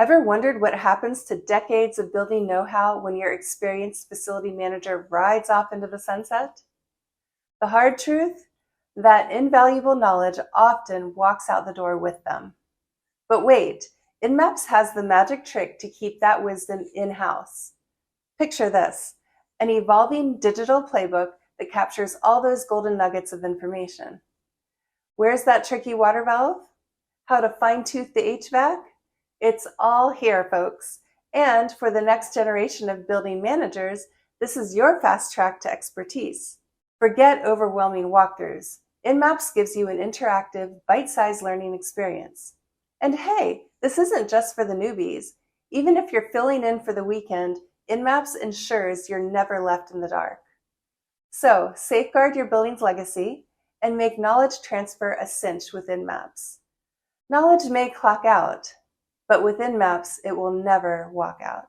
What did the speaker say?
Ever wondered what happens to decades of building know-how when your experienced facility manager rides off into the sunset? The hard truth? That invaluable knowledge often walks out the door with them. But wait, InMapz has the magic trick to keep that wisdom in-house. Picture this, an evolving digital playbook that captures all those golden nuggets of information. Where's that tricky water valve? How to fine-tooth the HVAC? It's all here, folks. And for the next generation of building managers, this is your fast track to expertise. Forget overwhelming walkthroughs. InMapz gives you an interactive, bite-sized learning experience. And hey, this isn't just for the newbies. Even if you're filling in for the weekend, InMapz ensures you're never left in the dark. So, safeguard your building's legacy and make knowledge transfer a cinch with InMapz. Knowledge may clock out, but with InMapz, it will never walk out.